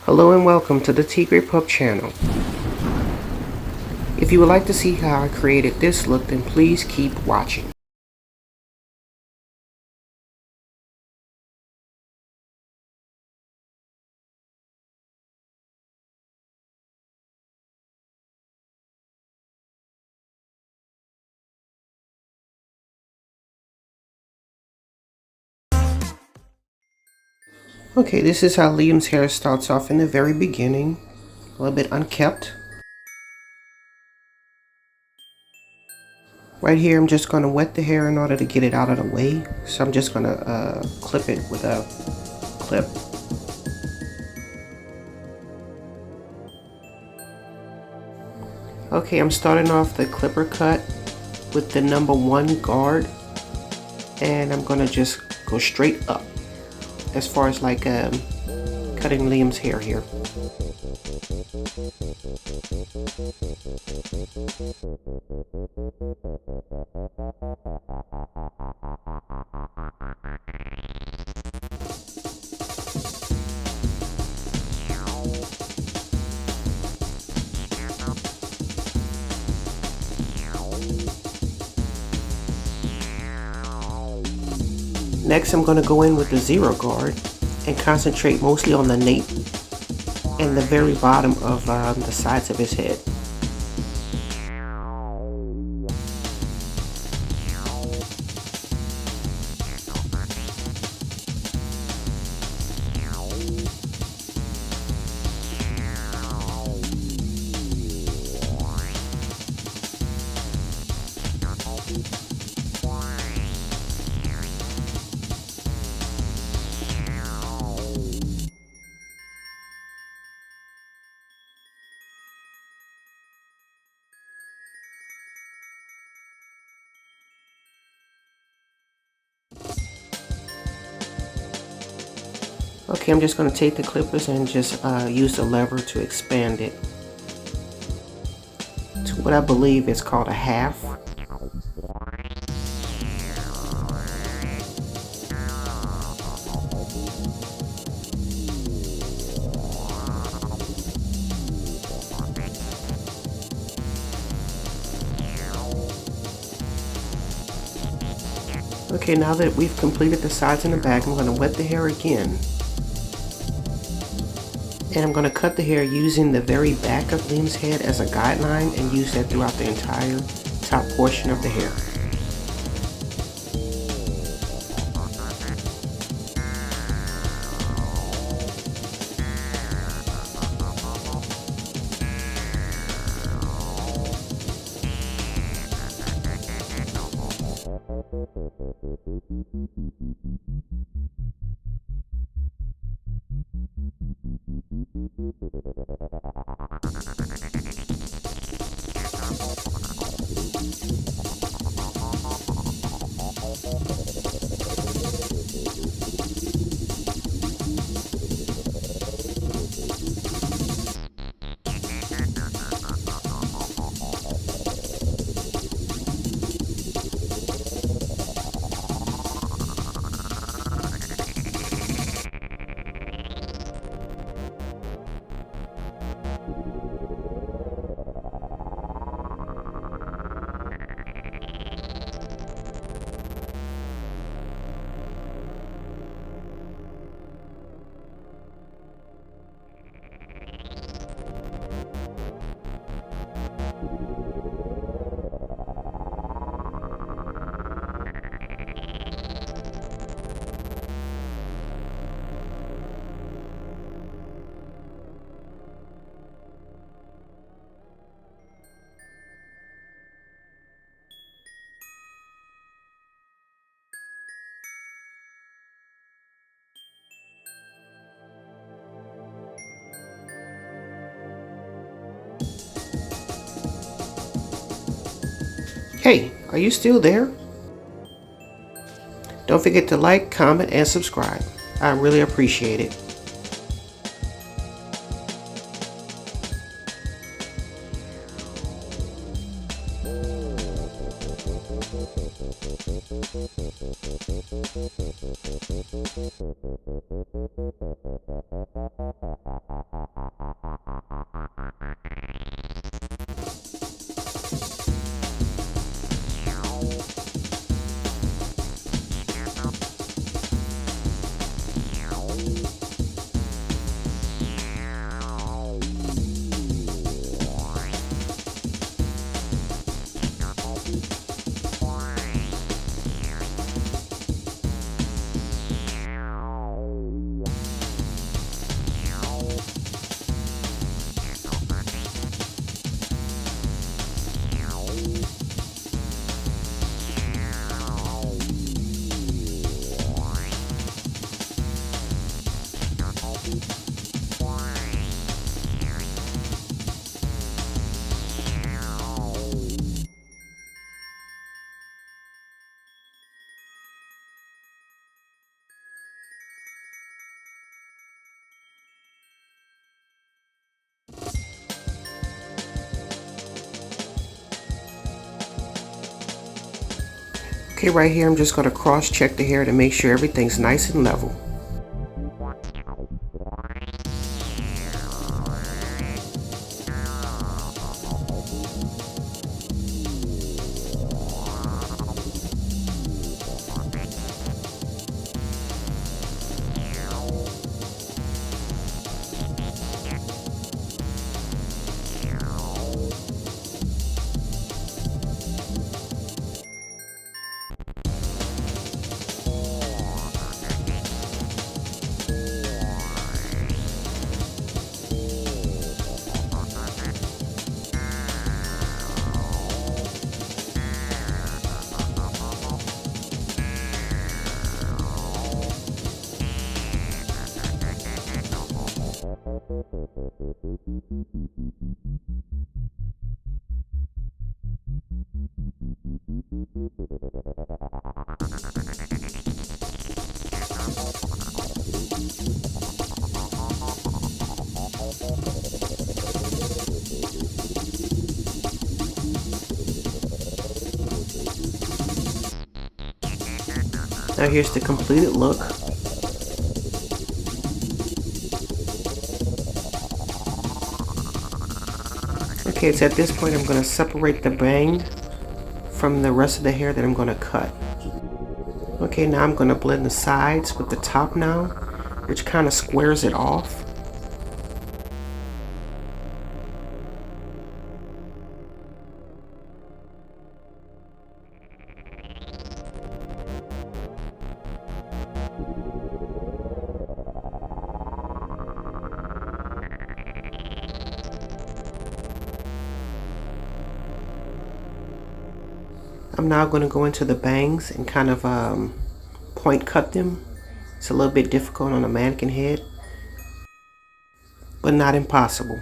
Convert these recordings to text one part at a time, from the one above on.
Hello and welcome to the Tigre.pup channel. If you would like to see how I created this look, then please keep watching. Okay, this is how Liam's hair starts off in the very beginning. A little bit unkept. Right here, I'm just going to wet the hair in order to get it out of the way. So I'm just going to clip it with a clip. Okay, I'm starting off the clipper cut with the number 1 guard. And I'm going to just go straight up as far as like cutting Liam's hair here. Next, I'm going to go in with the 0 guard and concentrate mostly on the nape and the very bottom of the sides of his head. Okay, I'm just going to take the clippers and just use the lever to expand it to what I believe is called a half. Okay, now that we've completed the sides and the back, I'm going to wet the hair again. And I'm going to cut the hair using the very back of Liam's head as a guideline and use that throughout the entire top portion of the hair. Hey, are you still there? Don't forget to like, comment, and subscribe. I really appreciate it. Okay, right here I'm just going to cross check the hair to make sure everything's nice and level. Now here's the completed look. Okay, it's at this point I'm going to separate the bang from the rest of the hair that I'm going to cut. Okay, now I'm going to blend the sides with the top now, which kind of squares it off. I'm now going to go into the bangs and kind of point cut them. It's a little bit difficult on a mannequin head, but not impossible.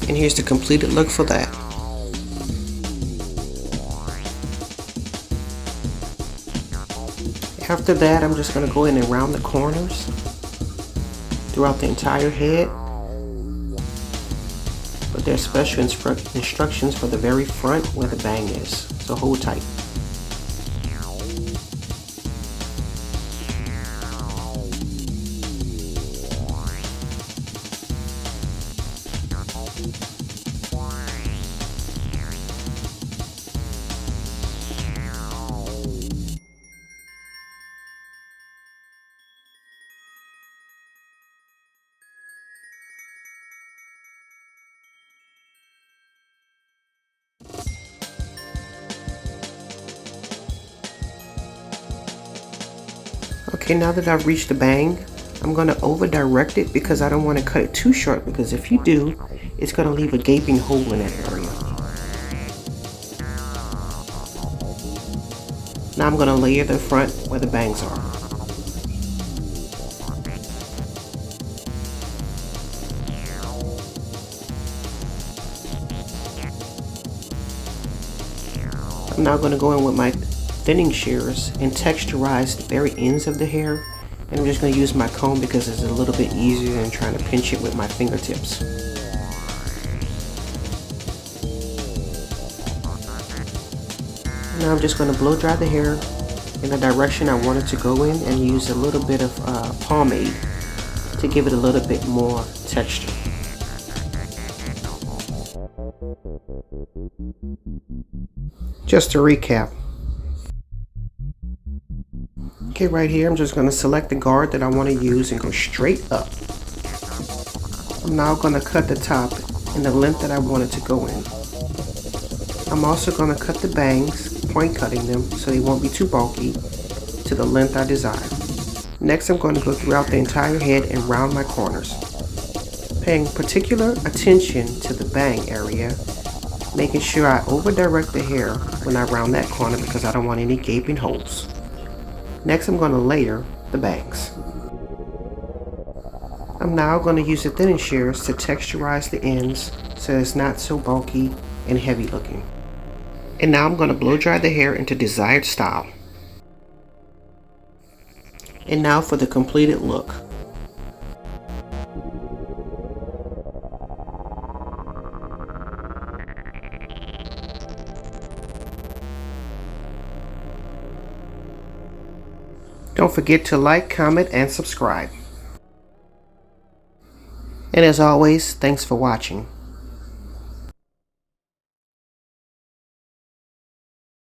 And here's the completed look for that. After that, I'm just going to go in and round the corners throughout the entire head. But there's special instructions for the very front where the bang is, so hold tight. Okay, now that I've reached the bang, I'm going to over direct it because I don't want to cut it too short, because if you do, it's going to leave a gaping hole in that area. Now I'm going to layer the front where the bangs are. I'm now going to go in with my thinning shears and texturize the very ends of the hair, and I'm just going to use my comb because it's a little bit easier than trying to pinch it with my fingertips. Now I'm just going to blow dry the hair in the direction I want it to go in and use a little bit of pomade to give it a little bit more texture. Just to recap. Okay, right here I'm just going to select the guard that I want to use and go straight up. I'm now going to cut the top in the length that I want it to go in. I'm also going to cut the bangs, point cutting them so they won't be too bulky, to the length I desire. Next I'm going to go throughout the entire head and round my corners, paying particular attention to the bang area, making sure I over direct the hair when I round that corner because I don't want any gaping holes. Next I'm going to layer the bangs. I'm now going to use the thinning shears to texturize the ends so it's not so bulky and heavy looking. And now I'm going to blow dry the hair into desired style. And now for the completed look. Don't forget to like, comment, and subscribe. And as always, thanks for watching.